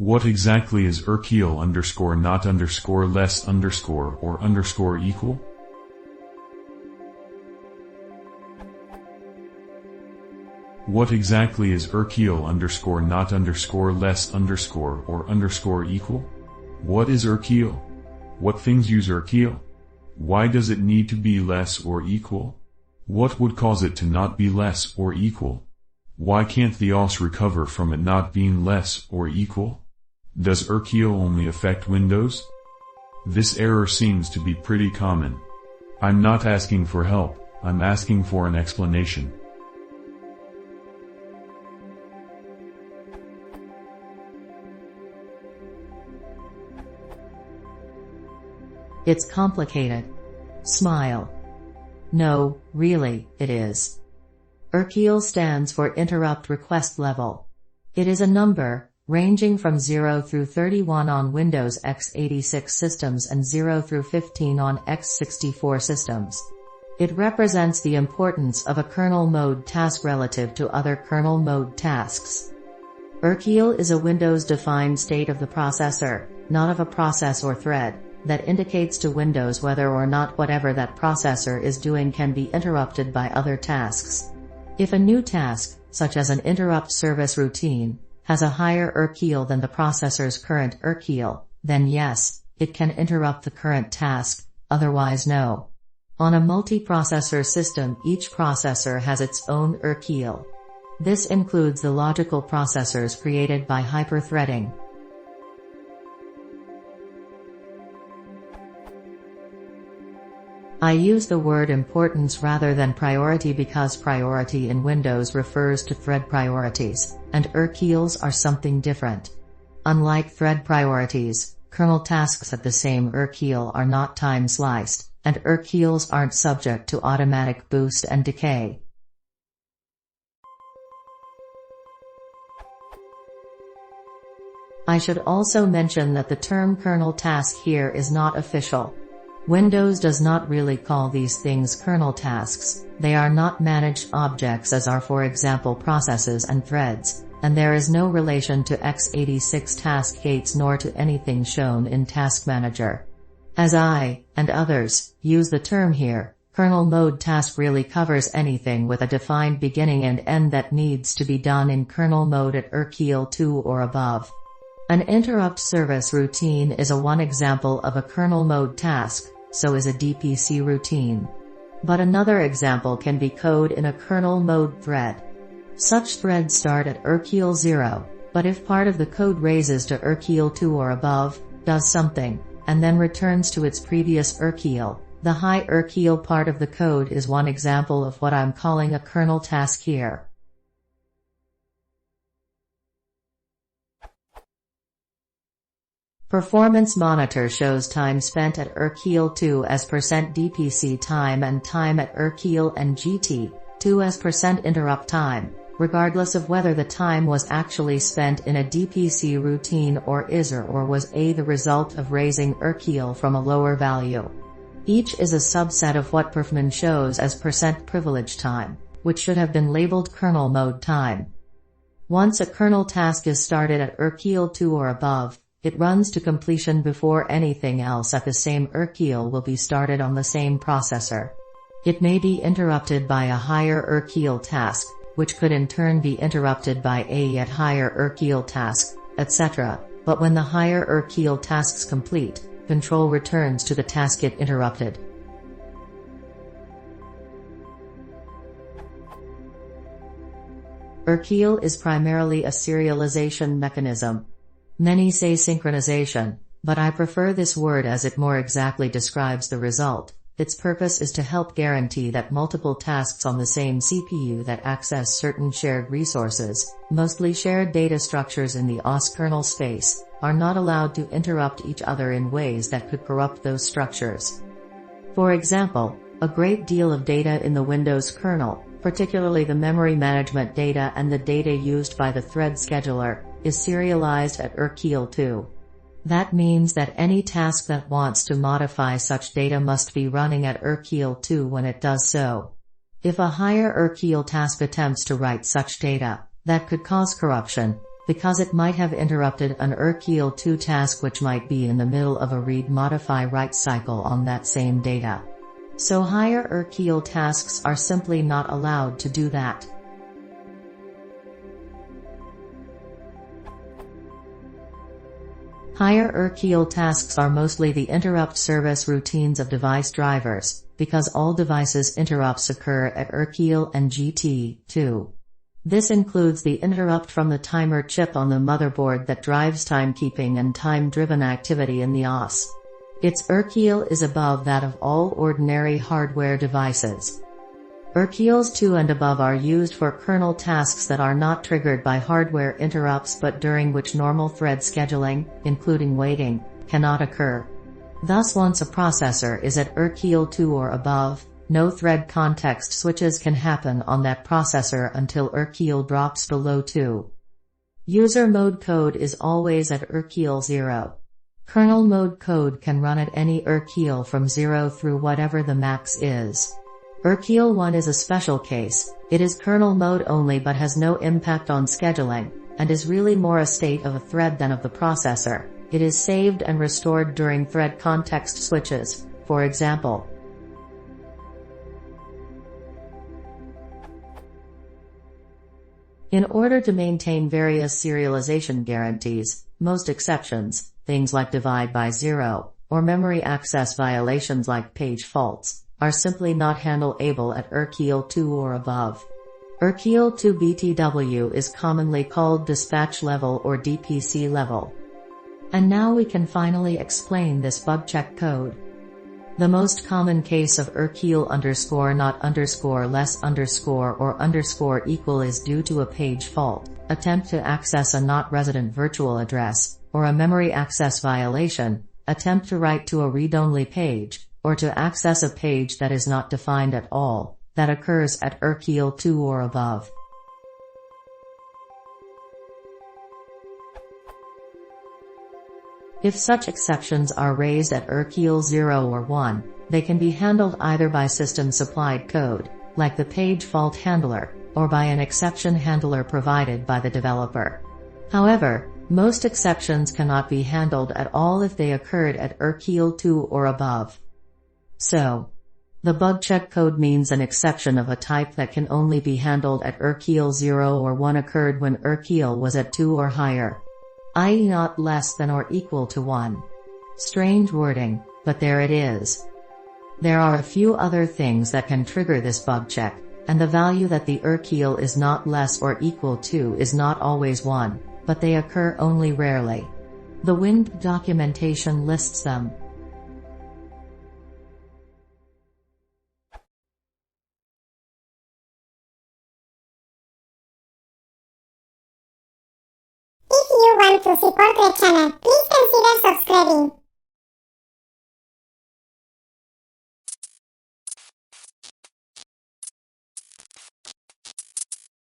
What exactly is urquile underscore not underscore less underscore or underscore equal? What exactly is urquile underscore not underscore less underscore or underscore equal? What is urquile? What things use urquile? Why does it need to be less or equal? What would cause it to not be less or equal? Why can't the OS recover from it not being less or equal? Does urquile only affect Windows? This error seems to be pretty common. I'm not asking for help, I'm asking for an explanation. It's complicated. Smile. No, really, it is. Urquile stands for Interrupt Request Level. It is a number, ranging from 0 through 31 on Windows x86 systems and 0 through 15 on x64 systems. It represents the importance of a kernel mode task relative to other kernel mode tasks. Urquile is a Windows-defined state of the processor, not of a process or thread, that indicates to Windows whether or not whatever that processor is doing can be interrupted by other tasks. If a new task, such as an interrupt service routine, has a higher urquile than the processor's current urquile, then yes, it can interrupt the current task, otherwise no. On a multiprocessor system, each processor has its own urquile. This includes the logical processors created by hyperthreading. I use the word importance rather than priority because priority in Windows refers to thread priorities, and urquiles are something different. Unlike thread priorities, kernel tasks at the same urquile are not time-sliced, and urquiles aren't subject to automatic boost and decay. I should also mention that the term kernel task here is not official. Windows does not really call these things kernel tasks, they are not managed objects as are for example processes and threads, and there is no relation to x86 task gates nor to anything shown in Task Manager. As I, and others, use the term here, kernel mode task really covers anything with a defined beginning and end that needs to be done in kernel mode at urquile 2 or above. An interrupt service routine is one example of a kernel mode task, so is a DPC routine. But another example can be code in a kernel mode thread. Such threads start at urquile 0, but if part of the code raises to urquile 2 or above, does something, and then returns to its previous urquile, the high urquile part of the code is one example of what I'm calling a kernel task here. Performance Monitor shows time spent at urquile 2 as %DPC time and time at urquile and GT2 as % interrupt time, regardless of whether the time was actually spent in a DPC routine or was the result of raising urquile from a lower value. Each is a subset of what Performance shows as % privilege time, which should have been labeled kernel mode time. Once a kernel task is started at urquile 2 or above, it runs to completion before anything else at the same urquile will be started on the same processor. It may be interrupted by a higher urquile task, which could in turn be interrupted by a yet higher urquile task, etc., but when the higher urquile tasks complete, control returns to the task it interrupted. Urquile is primarily a serialization mechanism. Many say synchronization, but I prefer this word as it more exactly describes the result. Its purpose is to help guarantee that multiple tasks on the same CPU that access certain shared resources, mostly shared data structures in the OS kernel space, are not allowed to interrupt each other in ways that could corrupt those structures. For example, a great deal of data in the Windows kernel, particularly the memory management data and the data used by the thread scheduler, is serialized at urquile 2. That means that any task that wants to modify such data must be running at urquile 2 when it does so. If a higher urquile task attempts to write such data, that could cause corruption, because it might have interrupted an RKEL2 task which might be in the middle of a read-modify-write cycle on that same data. So higher RKEL tasks are simply not allowed to do that. Higher RKEL tasks are mostly the interrupt service routines of device drivers, because all devices interrupts occur at RKEL and GT2. This includes the interrupt from the timer chip on the motherboard that drives timekeeping and time-driven activity in the OS. Its RKEL is above that of all ordinary hardware devices. RKELs 2 and above are used for kernel tasks that are not triggered by hardware interrupts but during which normal thread scheduling, including waiting, cannot occur. Thus once a processor is at RKEL 2 or above, no thread context switches can happen on that processor until RKEL drops below 2. User mode code is always at RKEL 0. Kernel mode code can run at any RKEL from 0 through whatever the max is. RKEL 1 is a special case. It is kernel mode only but has no impact on scheduling, and is really more a state of a thread than of the processor. It is saved and restored during thread context switches, for example. In order to maintain various serialization guarantees, most exceptions, things like divide by zero, or memory access violations like page faults, are simply not handle-able at RKEL 2 or above. RKEL 2 BTW is commonly called dispatch level or DPC level. And now we can finally explain this bug check code. The most common case of RKEL underscore not underscore less underscore or underscore equal is due to a page fault, attempt to access a not resident virtual address, or a memory access violation, attempt to write to a read-only page, or to access a page that is not defined at all, that occurs at RKEL 2 or above. If such exceptions are raised at RKEL 0 or 1, they can be handled either by system-supplied code, like the page fault handler, or by an exception handler provided by the developer. However, most exceptions cannot be handled at all if they occurred at RKEL 2 or above. So, the bug check code means an exception of a type that can only be handled at RKEL 0 or 1 occurred when RKEL was at 2 or higher, i.e. not less than or equal to 1. Strange wording, but there it is. There are a few other things that can trigger this bug check, and the value that the RKEL is not less or equal to is not always 1, but they occur only rarely. The WIND documentation lists them. If you want to support the channel, please consider subscribing.